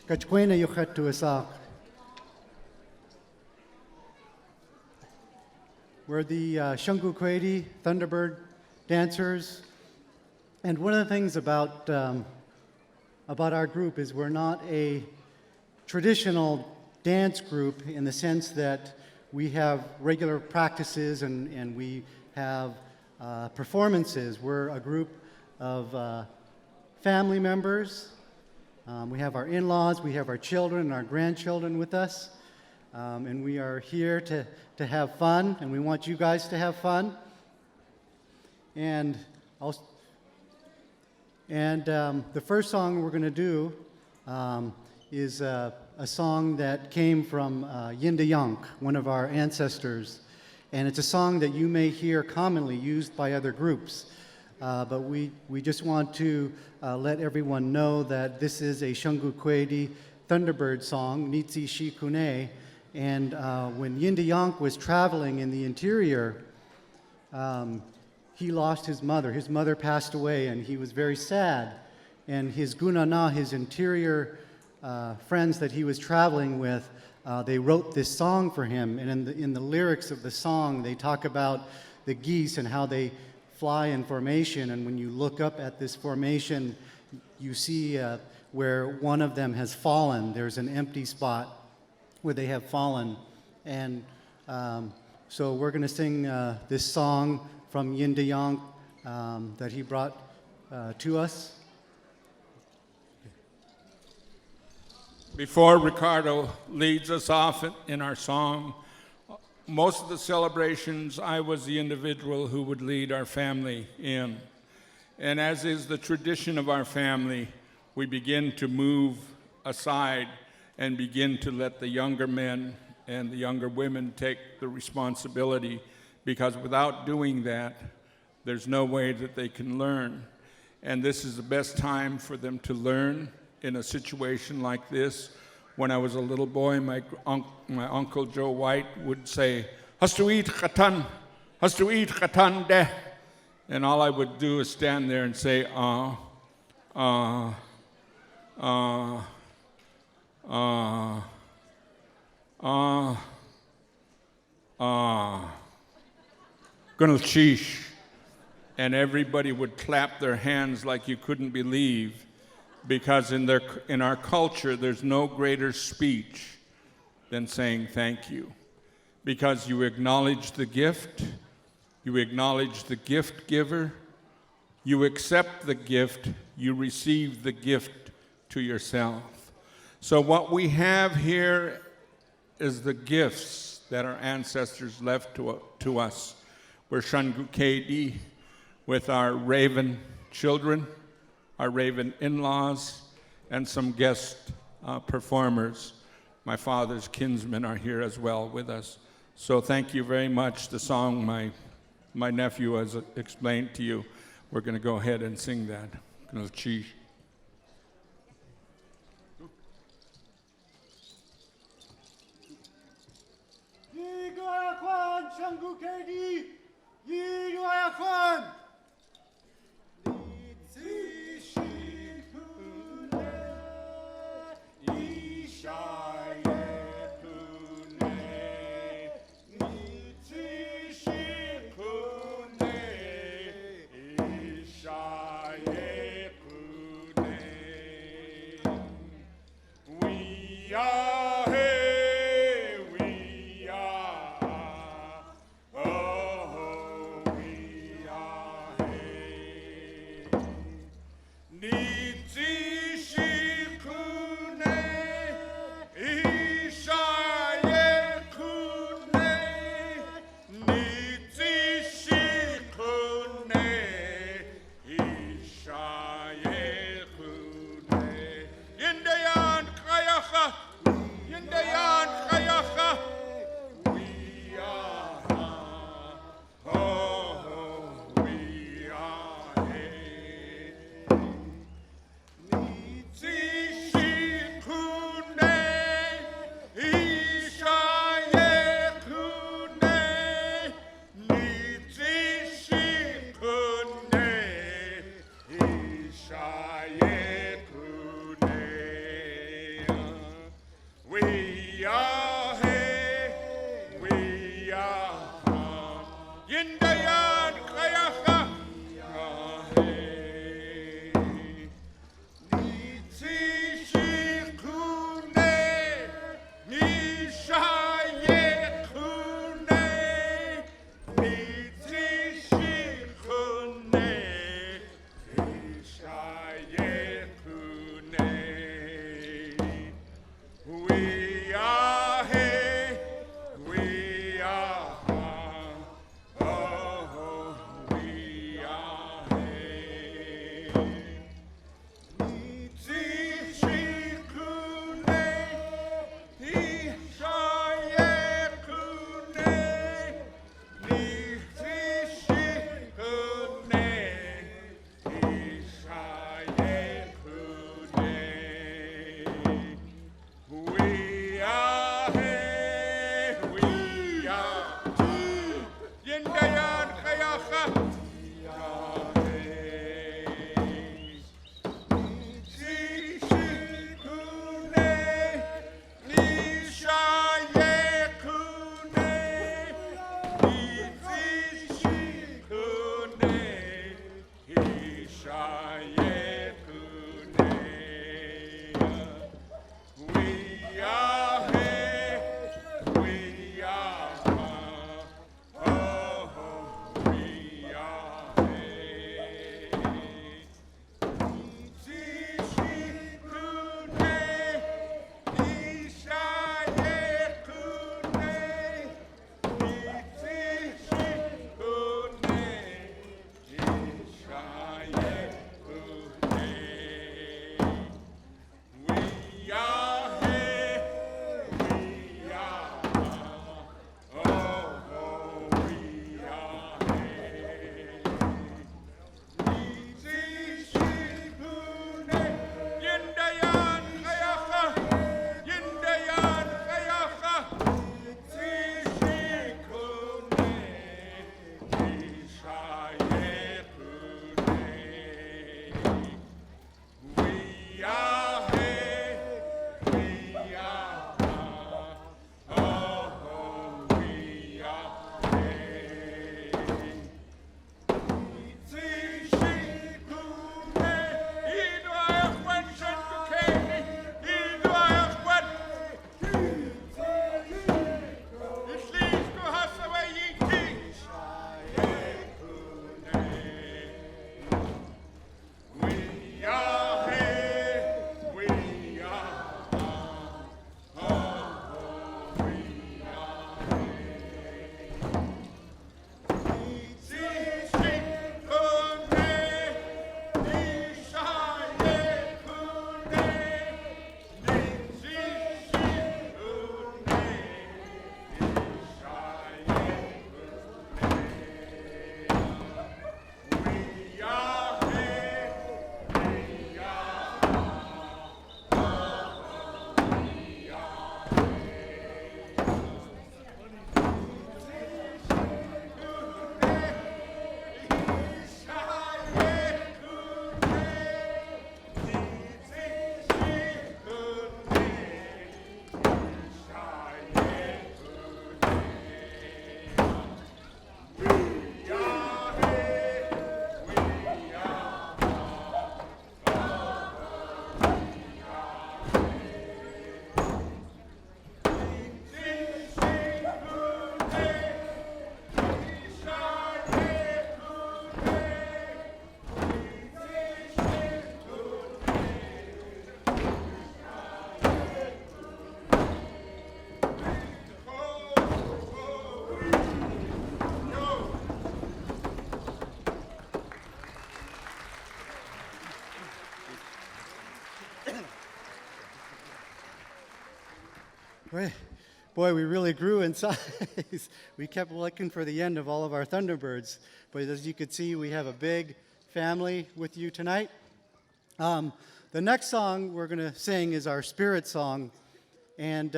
Kachkwena Yochetu Isak. We're the Shangukeidí Thunderbird dancers. And one of the things about our group is we're not a traditional dance group in the sense that we have regular practices and we have performances. We're a group of family members. We have our in-laws, we have our children and our grandchildren with us. And we are here to have fun, and we want you guys to have fun. And the first song we're going to do is a song that came from Yindayunk, one of our ancestors. And it's a song that you may hear commonly used by other groups. But we just want to let everyone know that this is a Shangukeidí Thunderbird song, Nitsi Shikune. And when Yindayunk was traveling in the interior, he lost his mother. His mother passed away, and he was very sad. And his gunana, his interior friends that he was traveling with, they wrote this song for him. And in the lyrics of the song, they talk about the geese and how they fly in formation. And when you look up at this formation, you see where one of them has fallen. There's an empty spot where they have fallen. And so we're going to sing this song from Yindayunk that he brought to us. Before Ricardo leads us off in our song, most of the celebrations, I was the individual who would lead our family in. And as is the tradition of our family, we begin to move aside and begin to let the younger men and the younger women take the responsibility, because without doing that, there's no way that they can learn. And this is the best time for them to learn in a situation like this. When I was a little boy, my Uncle Joe White would say, "Hastuit khatan, hastuit khatan de." And all I would do is stand there and say, Gunalchish. And everybody would clap their hands like you couldn't believe, because in our culture, there's no greater speech than saying thank you. Because you acknowledge the gift, you acknowledge the gift giver, you accept the gift, you receive the gift to yourself. So what we have here is the gifts that our ancestors left to us. We're Shangukeidí with our raven children, our raven in-laws, and some guest performers. My father's kinsmen are here as well with us. So thank you very much. The song my nephew has explained to you, we're going to go ahead and sing that. Shangukeidí, Yi Yuayakwan. We are Boy, we really grew in size. We kept looking for the end of all of our Thunderbirds. But as you could see, we have a big family with you tonight. The next song we're going to sing is our spirit song. And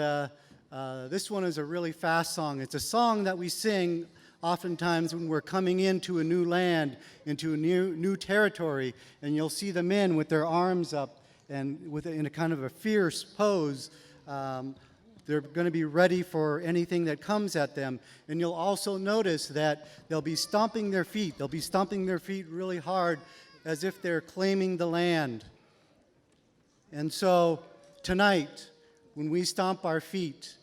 this one is a really fast song. It's a song that we sing oftentimes when we're coming into a new land, into a new territory. And you'll see the men with their arms up and in a kind of a fierce pose. They're going to be ready for anything that comes at them. And you'll also notice that they'll be stomping their feet. They'll be stomping their feet really hard as if they're claiming the land. And so tonight, when we stomp our feet,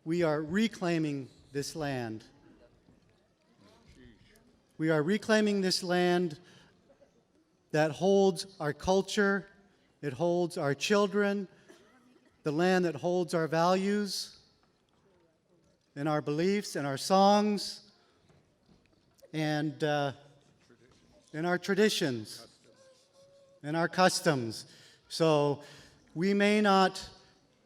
we are reclaiming this land. We are reclaiming this land that holds our culture, it holds our children, the land that holds our values and our beliefs and our songs and our traditions and our customs. So we may not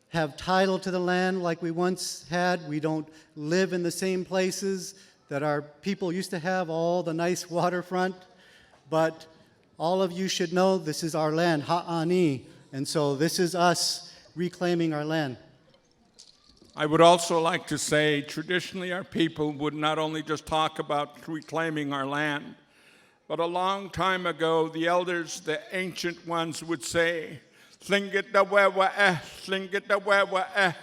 have title to the land like we once had. We don't live in the same places that our people used to have, all the nice waterfront. But all of you should know this is our land, Ha'ani. And so this is us reclaiming our land. I would also like to say, traditionally, our people would not only just talk about reclaiming our land, but a long time ago, the elders, the ancient ones, would say, "Slingit da wewa slingit da wewa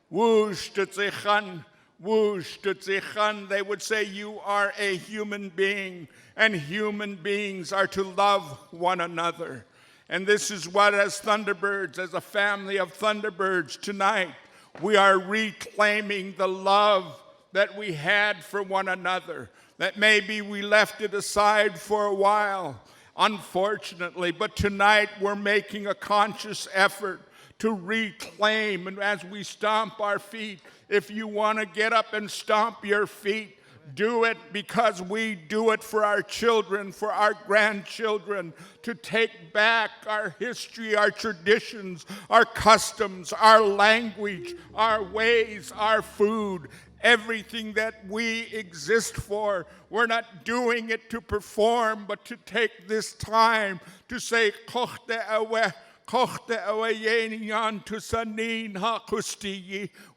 woosh tutzichan, woosh tutzichan." They would say, "You are a human being, and human beings are to love one another." And this is what, as Thunderbirds, as a family of Thunderbirds tonight, we are reclaiming the love that we had for one another, that maybe we left it aside for a while, unfortunately. But tonight we're making a conscious effort to reclaim. And as we stomp our feet, if you want to get up and stomp your feet, do it, because we do it for our children, for our grandchildren, to take back our history, our traditions, our customs, our language, our ways, our food, everything that we exist for. We're not doing it to perform, but to take this time to say,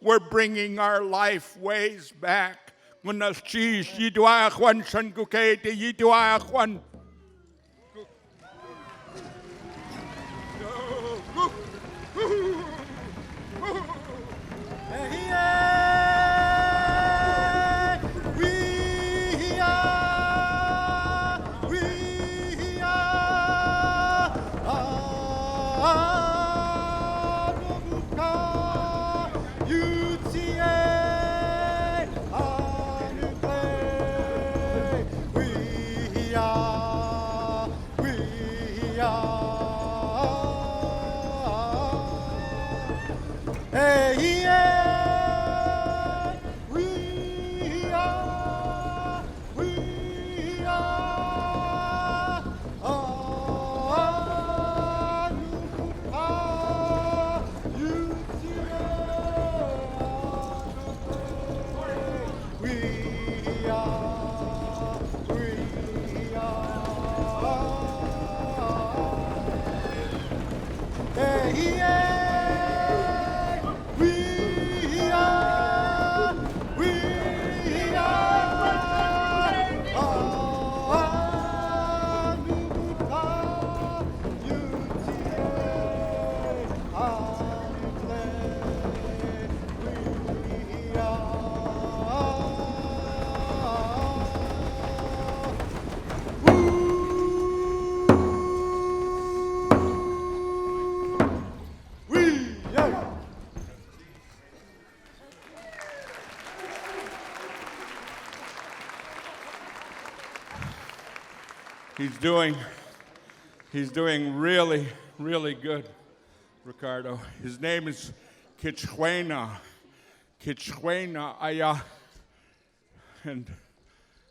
we're bringing our life ways back. Shangukeidí. He's doing really, really good, Ricardo. His name is Kitchwena Aya. And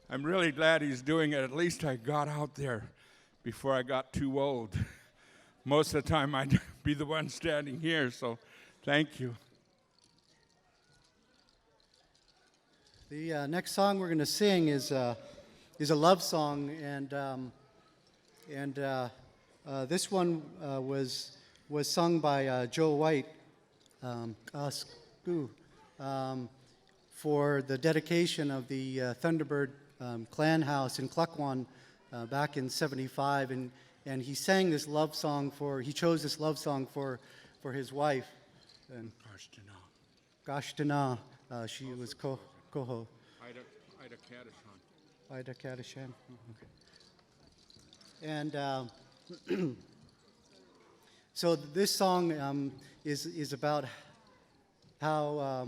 I'm really glad he's doing it. At least I got out there before I got too old. Most of the time I'd be the one standing here, so thank you. The next song we're going to sing is a love song, and this one was sung by Joe White, Asku, for the dedication of the Thunderbird Clan House in Klukwan back in '75, and he sang this love song he chose this love song for his wife, and Gashtana. She was Koho. Ida Kadishan. Ida Kadishan. Okay. And so this song is about how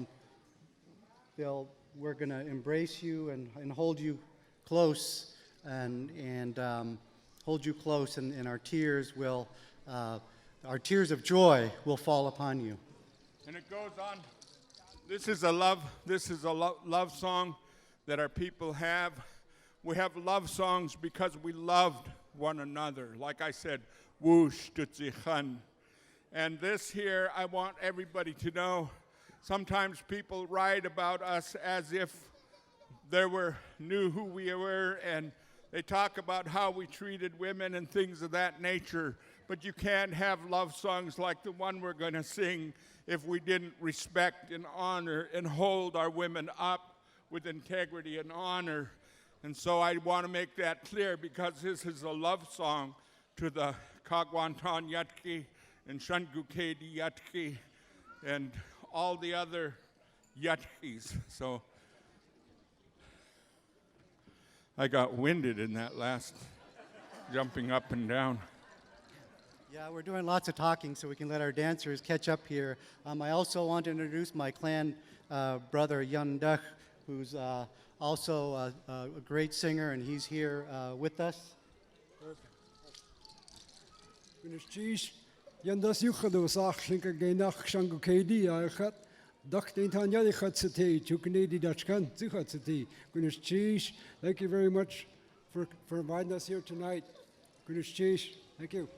we're going to embrace you and hold you close and hold you close, and our tears of joy will fall upon you. And it goes on. This is a love song that our people have. We have love songs because we loved one another. Like I said, whoosh tutzichan. And this here, I want everybody to know. Sometimes people write about us as if they knew who we were, and they talk about how we treated women and things of that nature. But you can't have love songs like the one we're going to sing if we didn't respect and honor and hold our women up with integrity and honor. And so I want to make that clear, because this is a love song to the Kagwantan Yatki and Shangukeidí Yatki and all the other Yatkis. So I got winded in that last jumping up and down. Yeah, we're doing lots of talking so we can let our dancers catch up here. I also want to introduce my clan brother, Yun Duch, who's also a great singer, and he's here with us. Yandas yuchados achlinka gainach Shangukeidí aichat Dr. Tanya Chatsati, Chukanedi Dachkan, Zuhatsati. Gunishish, thank you very much for inviting us here tonight. Gunishish, thank you.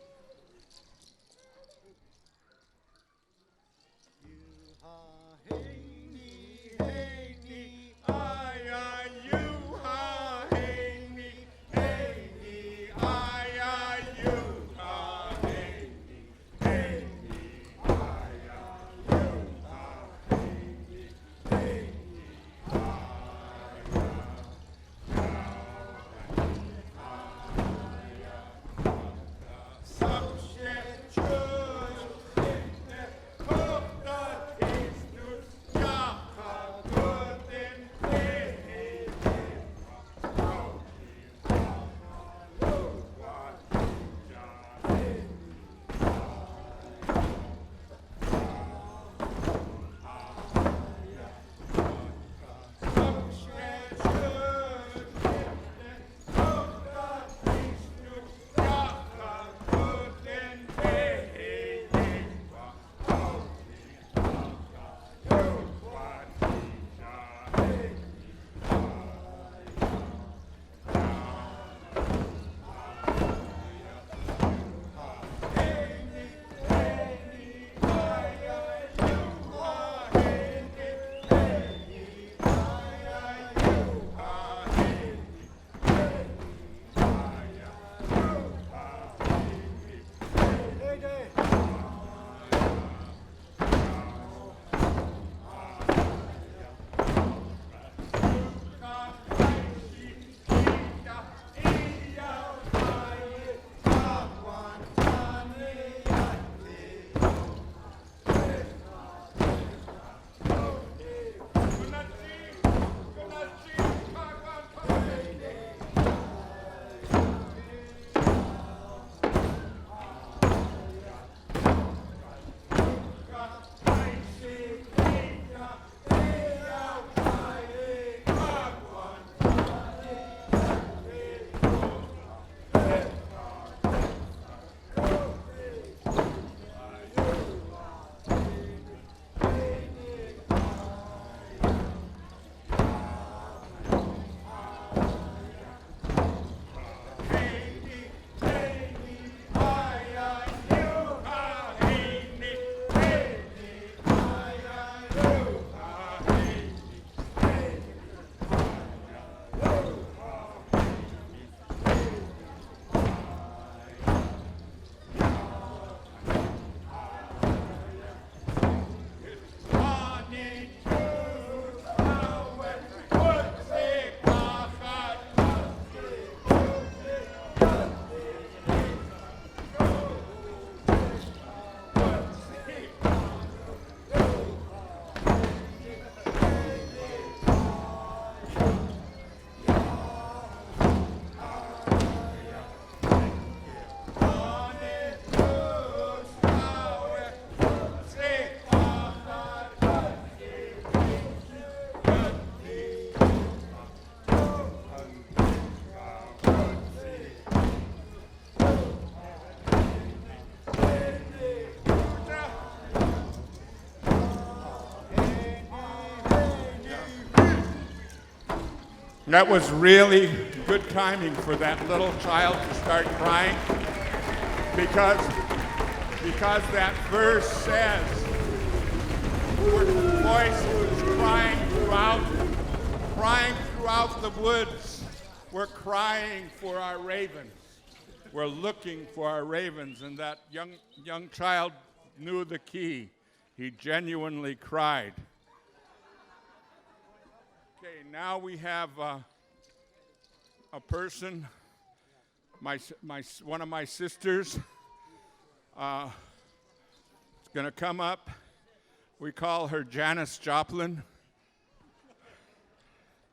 That was really good timing for that little child to start crying because that verse says, her voice was crying throughout the woods. We're crying for our ravens. We're looking for our ravens, and that young child knew the key. He genuinely cried. Okay, now we have a person, one of my sisters, is going to come up. We call her Janis Joplin.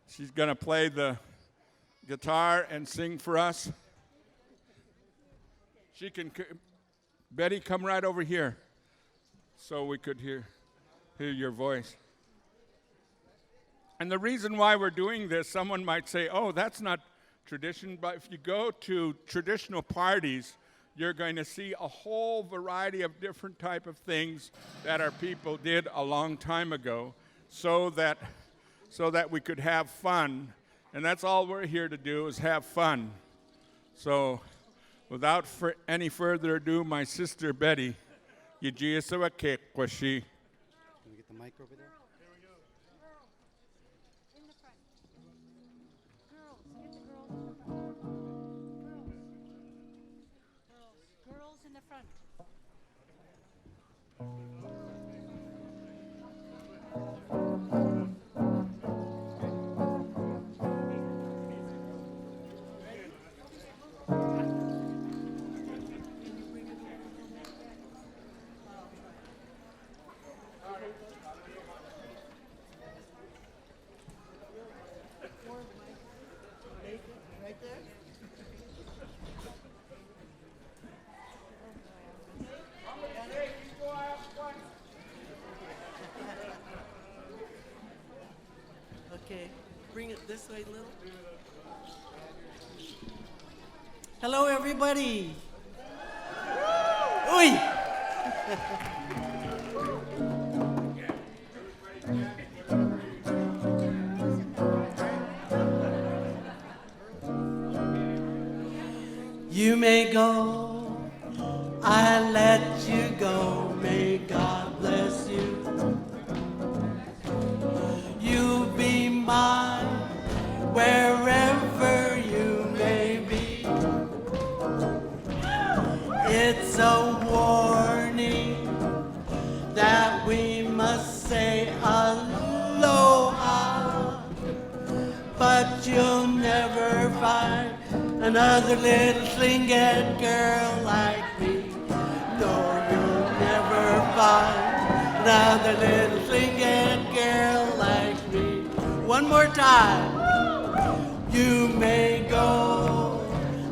She's going to play the guitar and sing for us. She can, Betty, come right over here so we could hear your voice. And the reason why we're doing this, someone might say, oh, that's not tradition, but if you go to traditional parties, you're going to see a whole variety of different type of things that our people did a long time ago so that we could have fun. And that's all we're here to do, is have fun. So without any further ado, my sister Betty, Yijia Can we get the mic over there? Girls in the front. Right there? Okay, bring it this way a little. Hello, everybody. Oi! You may go, I let you go, may God bless you. You be mine, wherever you may be. It's a warning that we must say aloha, but you'll never find another little slinget girl like me. No, you'll never find another little slinget girl like me. One more time. You may go,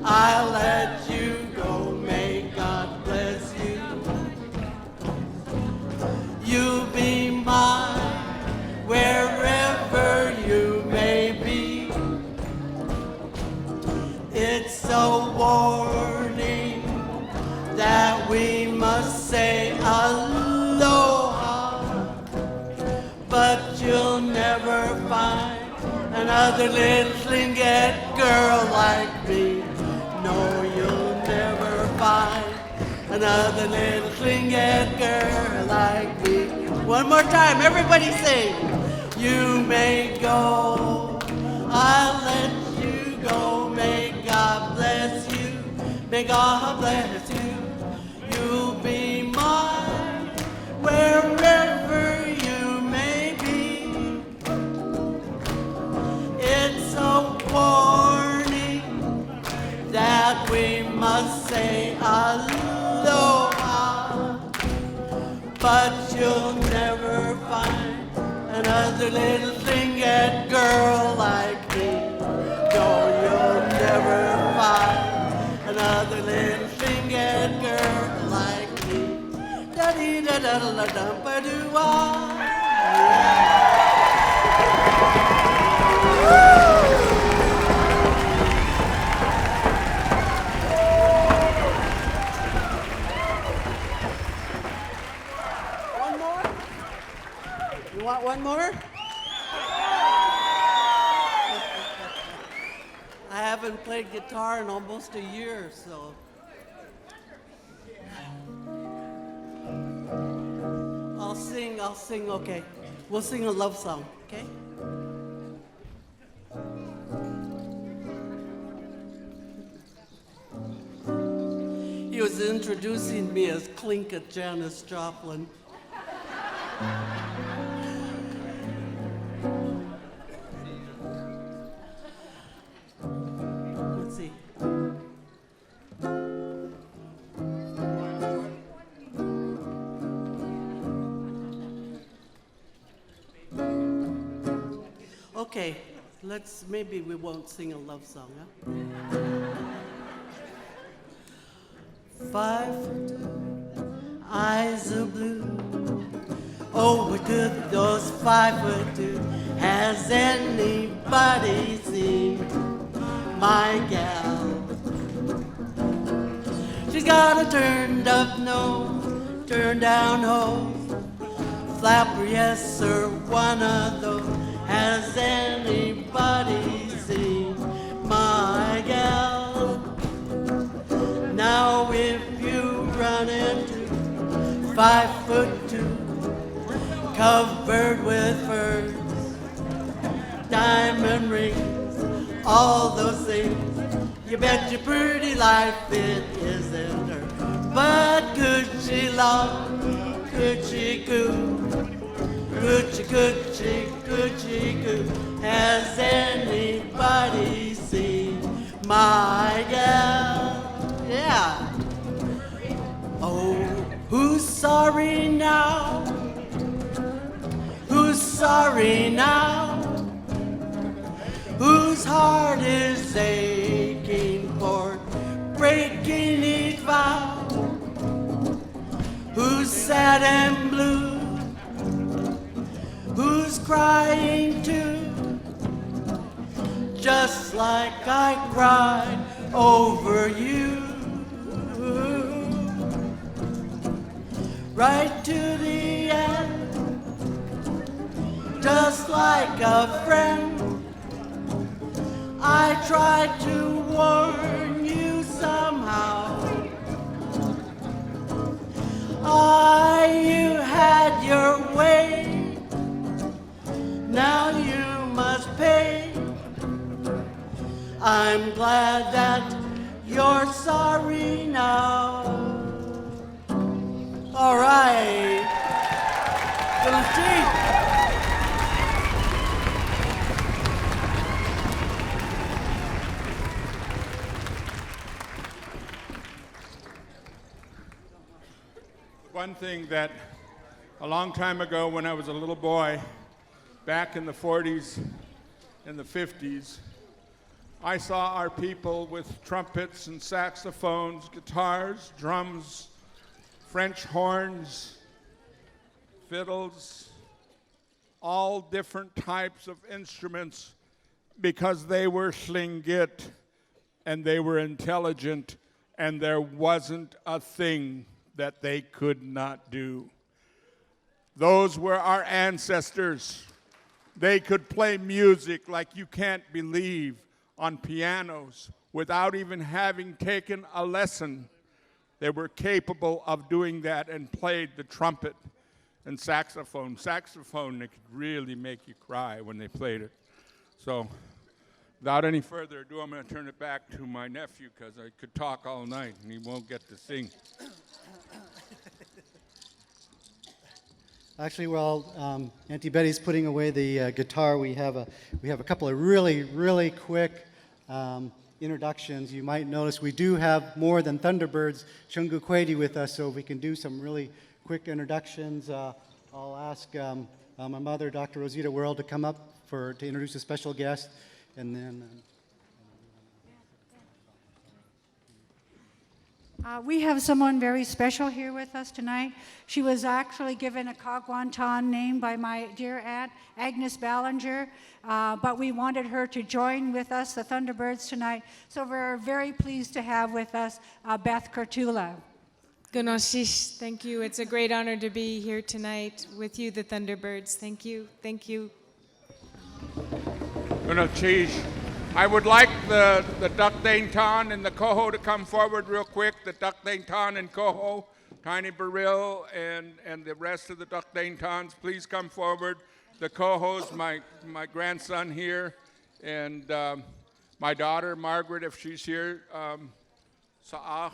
I'll let you go, may God bless you. You be mine, wherever you may be. It's a warning that we must say aloha, but you'll never find another little slinget girl like me. No, you'll never find another little slinget girl like me. One more time, everybody sing. You may go, I'll let you go, may God bless you, may God bless you. You'll be mine, wherever you may be. It's a warning that we must say aloha, but you'll never find another little slinget girl like me. No, you'll never find another little slinget girl like me. Da-dee-da-da-da-da-da-ba-doo-ah. One more? You want one more? played guitar in almost a year, so. I'll sing, okay. We'll sing a love song, okay? He was introducing me as Clink at Janis Joplin. Let's see. Okay, maybe we won't sing a love song, huh? 5'2", eyes are blue. Oh, what good those 5'2"? Has anybody seen my gal? She's got a turned up nose, turned down hose, flapper, yes sir, one of those. Has anybody seen my gal? Now if you run into 5'2", covered with furs, diamond rings, all those things, you bet your pretty life it isn't her. But could she love, could she coo, could she, coo? Has anybody seen my gal? Yeah. Oh, who's sorry now? Who's sorry now? Whose heart is aching for breaking each vow? Who's sad and blue? Who's crying too? Just like I cried over you. Right to the end, just like a friend. I tried to warn you somehow. You had your way. Now you must pay. I'm glad that you're sorry now. All right. Good to One thing that a long time ago when I was a little boy, back in the 40s and the 50s, I saw our people with trumpets and saxophones, guitars, drums, French horns, fiddles, all different types of instruments because they were Tlingit and they were intelligent and there wasn't a thing that they could not do. Those were our ancestors. They could play music like you can't believe on pianos without even having taken a lesson. They were capable of doing that and played the trumpet and saxophone. Saxophone, they could really make you cry when they played it. So without any further ado, I'm going to turn it back to my nephew because I could talk all night and he won't get to sing. Actually, while Auntie Betty's putting away the guitar, we have a couple of really quick introductions. You might notice we do have more than Thunderbirds Shangukeidí with us, so we can do some really quick introductions. I'll ask my mother, Dr. Rosita Worrell, to come up to introduce a special guest, and then. We have someone very special here with us tonight. She was actually given a Kagwantan name by my dear aunt, Agnes Ballinger, but we wanted her to join with us, the Thunderbirds, tonight. So we're very pleased to have with us Beth Kurtula. Gunoshish, thank you. It's a great honor to be here tonight with you, the Thunderbirds. Thank you. Thank you. Gunoshish, I would like the Duckdainton and the Coho to come forward real quick. The Duckdainton and Coho, Tiny Burrill and the rest of the Duckdaintons, please come forward. The Cohos, my grandson here, and my daughter, Margaret, if she's here, Sa'ah,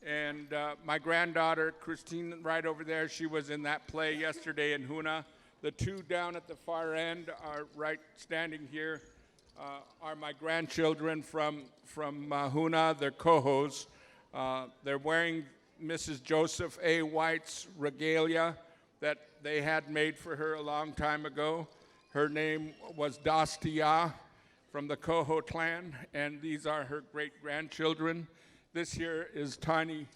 and my granddaughter, Christine, right over there. She was in that play yesterday in Huna. The two down at the far end are right standing here. Are my grandchildren from Huna. They're Cohos. They're wearing Mrs. Joseph A. White's regalia that they had made for her a long time ago. Her name was Dastia from the Coho clan, and these are her great-grandchildren. This here is Tiny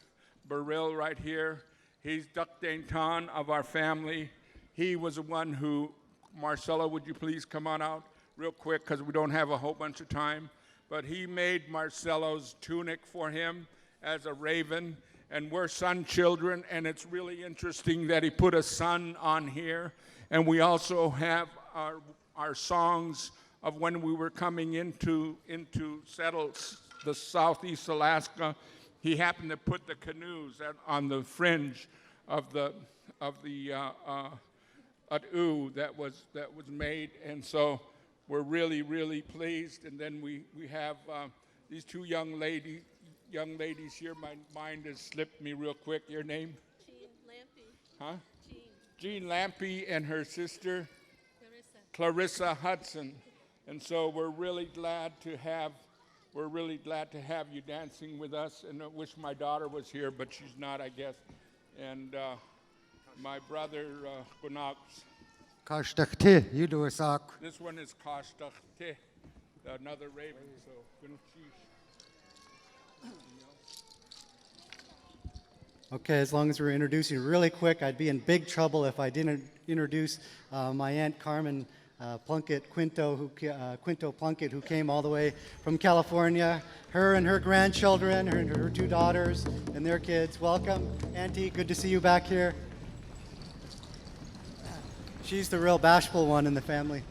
Burrill right here. He's Duckdainton of our family. He was the one who, Marcella, would you please come on out real quick because we don't have a whole bunch of time. But he made Marcello's tunic for him as a raven, and we're son children, and it's really interesting that he put a sun on here. And we also have our songs of when we were coming into settle the southeast Alaska. He happened to put the canoes on the fringe of the atu that was made, and so we're really, really pleased. And then we have these two young ladies here. My mind has slipped me real quick. Your name? Jean Lampy. Huh? Jean. Jean Lampy and her sister Clarissa Hudson. And so we're really glad to have you dancing with us. And I wish my daughter was here, but she's not, I guess. And my brother Gunax. Kashtagte, Yuduasak. This one is Kashtagte, another raven. So Okay, as long as we're introducing really quick, I'd be in big trouble if I didn't introduce my Aunt Carmen Quinto Plunkett, who came all the way from California. Her and her grandchildren, her two daughters and their kids. Welcome, Auntie. Good to see you back here. She's the real bashful one in the family.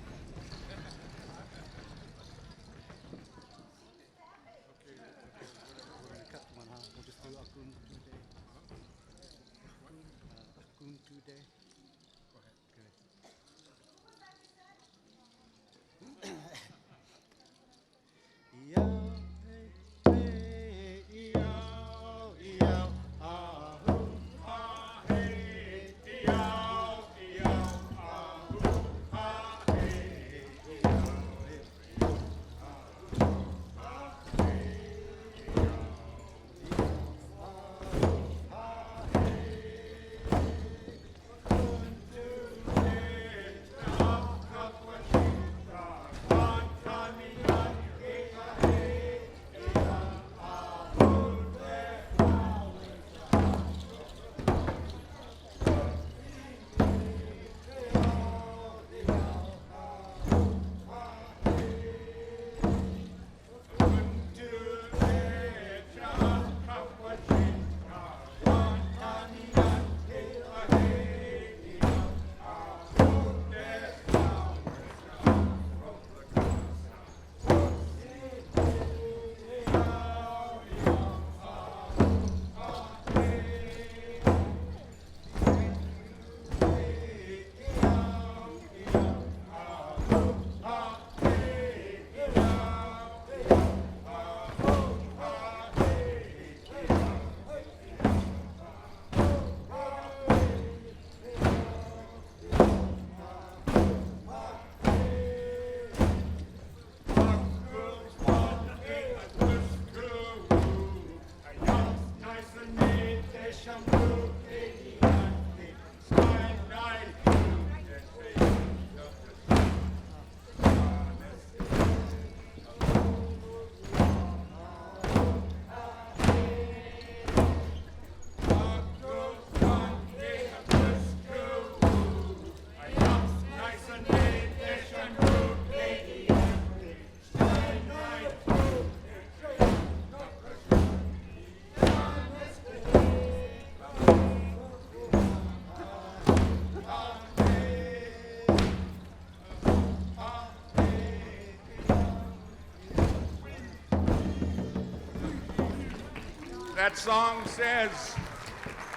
That song says,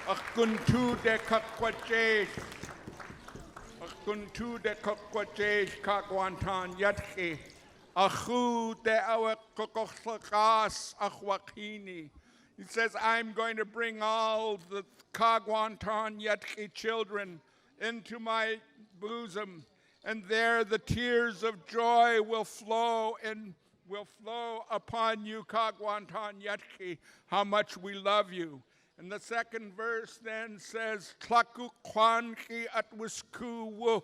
Akuntu de kakwajesh, Akuntu de kakwajesh kakwantan yatki, Achu de awakokoklakas achwakini. He says, I'm going to bring all the Kagwantan Yatki children into my bosom, and there the tears of joy will flow upon you, Kagwantan Yatki, how much we love you. And the second verse then says, Tlaku kwanki atwiskuwu,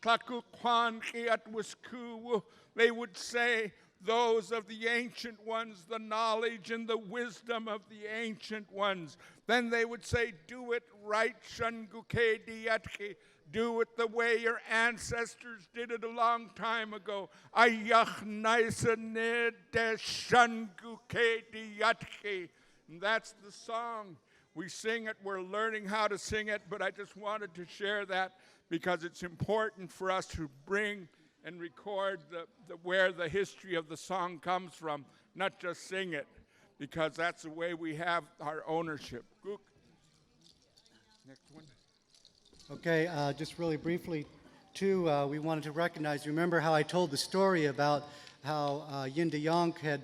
Tlaku kwanki atwiskuwu. They would say, those of the ancient ones, the knowledge and the wisdom of the ancient ones. Then they would say, do it right, Shangukeidí. Do it the way your ancestors did it a long time ago. Ayach naisane de Shangukeidí. And that's the song. We sing it, we're learning how to sing it, but I just wanted to share that because it's important for us to bring and record where the history of the song comes from, not just sing it, because that's the way we have our ownership. Gook. Next one. Okay, just really briefly, too, we wanted to recognize, remember how I told the story about how Yinda Yonk had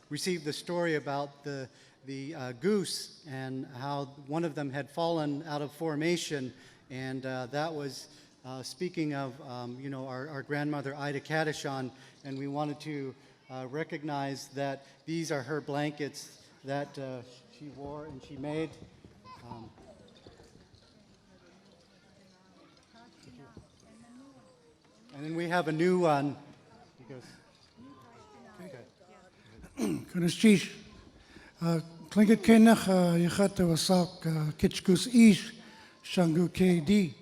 received the story about the goose and how one of them had fallen out of formation, and that was speaking of, our grandmother Ida Kadishan, and we wanted to recognize that these are her blankets that she wore and she made. And then we have a new one. He goes, okay. Kunstjies. Klinkt kennig, je gaat er wasak kitschkus is, Shangukeidí.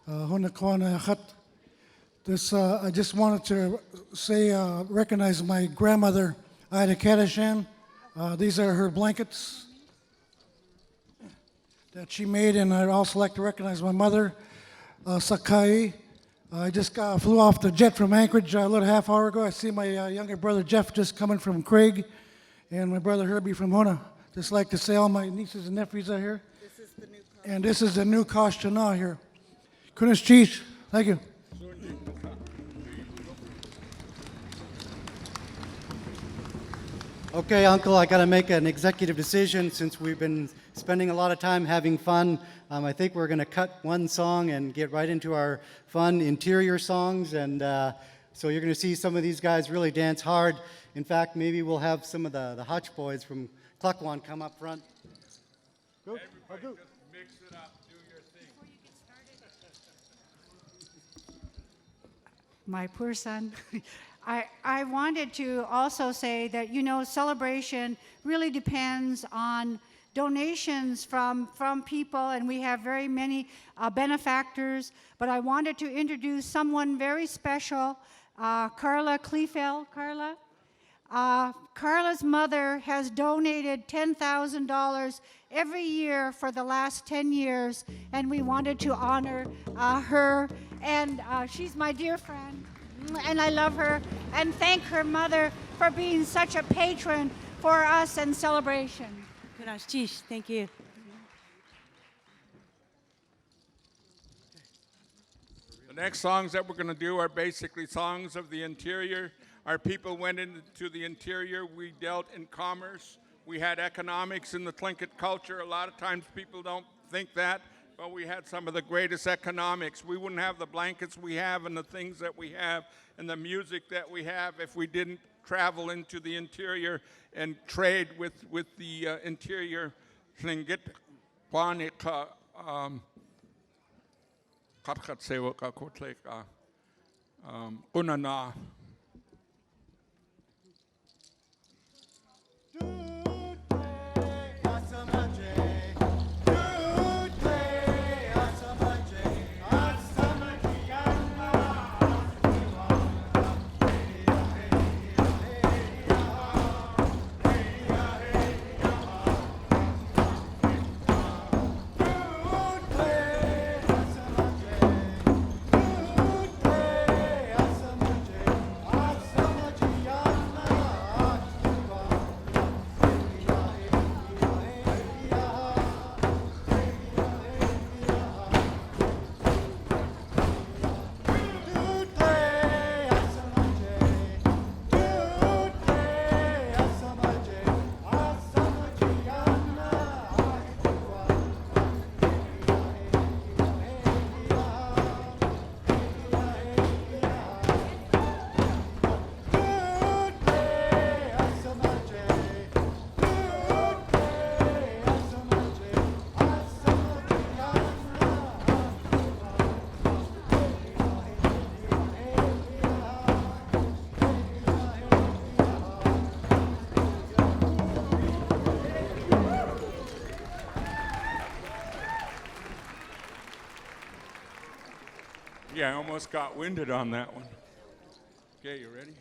Honakwana hat. This, I just wanted to say, recognize my grandmother, Ida Kadishan. These are her blankets that she made, and I'd also like to recognize my mother, Sakai. I just flew off the jet from Anchorage a little half hour ago. I see my younger brother Jeff just coming from Craig, and my brother Herbie from Hona. Just like to say all my nieces and nephews are here. And this is the new Kashtana here. Kunstjies, thank you. Okay, Uncle, I got to make an executive decision since we've been spending a lot of time having fun. I think we're going to cut one song and get right into our fun interior songs. And so you're going to see some of these guys really dance hard. In fact, maybe we'll have some of the Hutch boys from Klukwan come up front. Go. Everybody just mix it up, do your thing. My poor son. I wanted to also say that, celebration really depends on donations from people, and we have very many benefactors. But I wanted to introduce someone very special, Carla Kleefeld. Carla's mother has donated $10,000 every year for the last 10 years, and we wanted to honor her. And she's my dear friend, and I love her, and thank her mother for being such a patron for us and celebration. Thank you. The next songs that we're going to do are basically songs of the interior. Our people went into the interior. We dealt in commerce. We had economics in the Tlingit culture. A lot of times people don't think that, but we had some of the greatest economics. We wouldn't have the blankets we have and the things that we have and the music that we have if we didn't travel into the interior and trade with the interior Tlingit. Unana. Okay, I almost got winded on that one. Okay, you ready?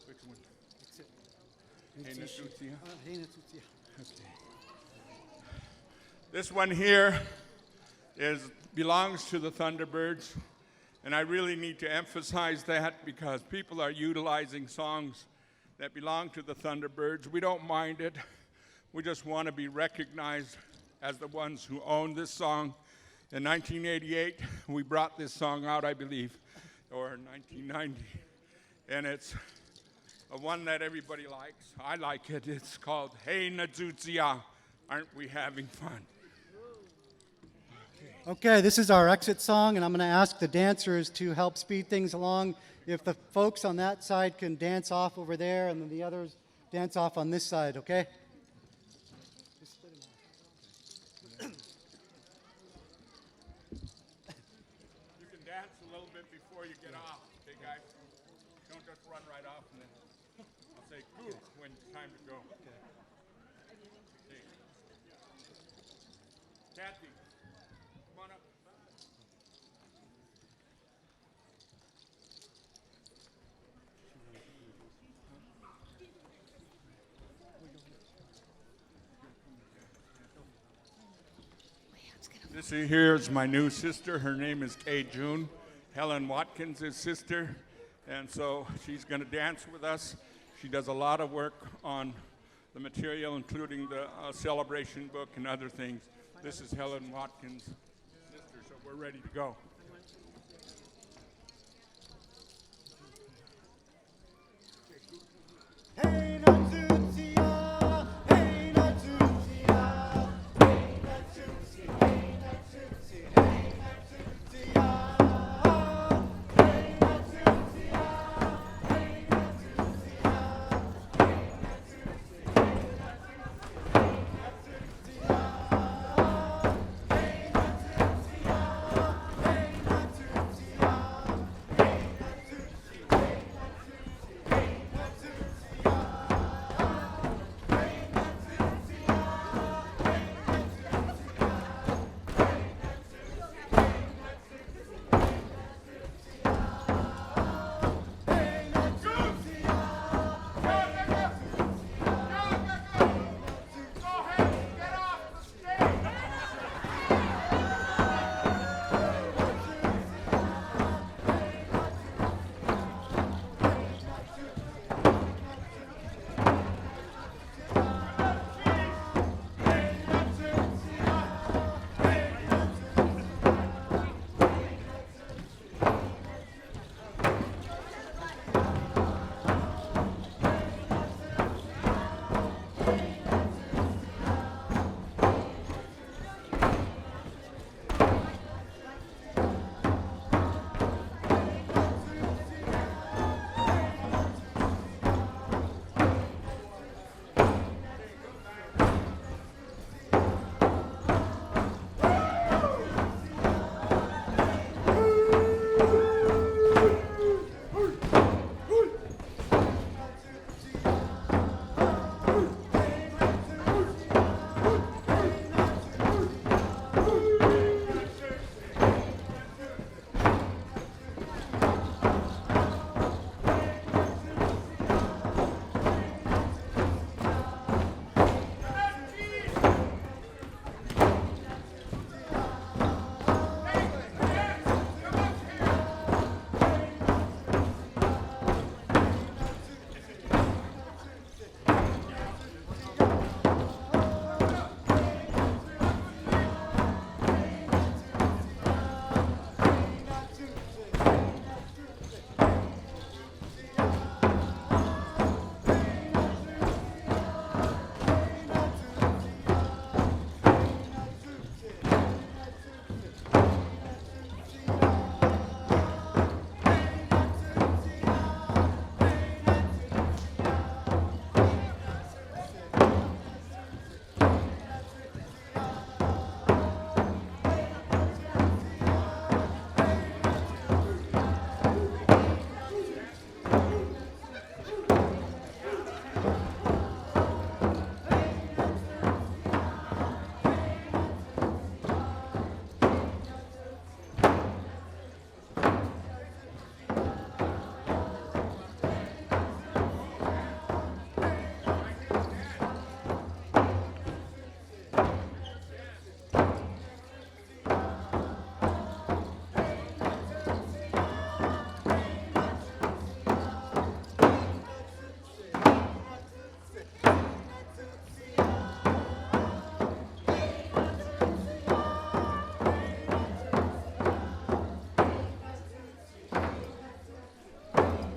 Which one? Hey, Natutsia? Okay. This one here belongs to the Thunderbirds, and I really need to emphasize that because people are utilizing songs that belong to the Thunderbirds. We don't mind it. We just want to be recognized as the ones who own this song. In 1988, we brought this song out, I believe, or 1990, and it's a one that everybody likes. I like it. It's called Hey Natutsia, Aren't We Having Fun? Okay, this is our exit song, and I'm going to ask the dancers to help speed things along. If the folks on that side can dance off over there, and then the others dance off on this side, okay? You can dance a little bit before you get off, okay, guys? Don't just run right off, and then I'll say "Goo" when it's time to go. Okay. Kathy, come on up. This here is my new sister. Her name is Kay June. Helen Watkins' sister. And so she's going to dance with us. She does a lot of work on the material, including the celebration book and other things. This is Helen Watkins' sister, so we're ready to go. Hey, Natutsia, hey, Natutsia, hey, Natutsia, hey, Natutsia, hey, Natutsia, hey, Natutsia, hey, Natutsia, hey, Natutsia, hey, Natutsia,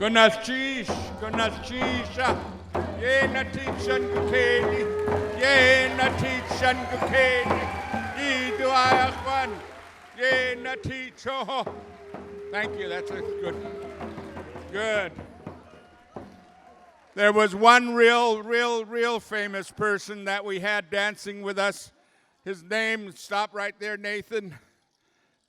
Gunashish, ye natit Shangukeidí, ye natit Shangukeidí, ye duayachwan, ye natit choho. Thank you, that's good. Good. There was one real famous person that we had dancing with us. His name, stop right there, Nathan.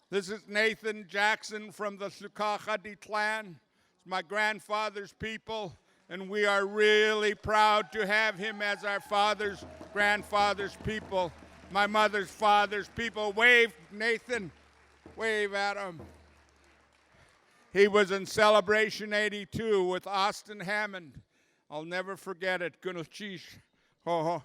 This is Nathan Jackson from the Shangukeidí clan. It's my grandfather's people, and we are really proud to have him as our father's grandfather's people, my mother's father's people. Wave, Nathan. Wave at him. He was in Celebration 82 with Austin Hammond. I'll never forget it. Gunashish. Ho ho.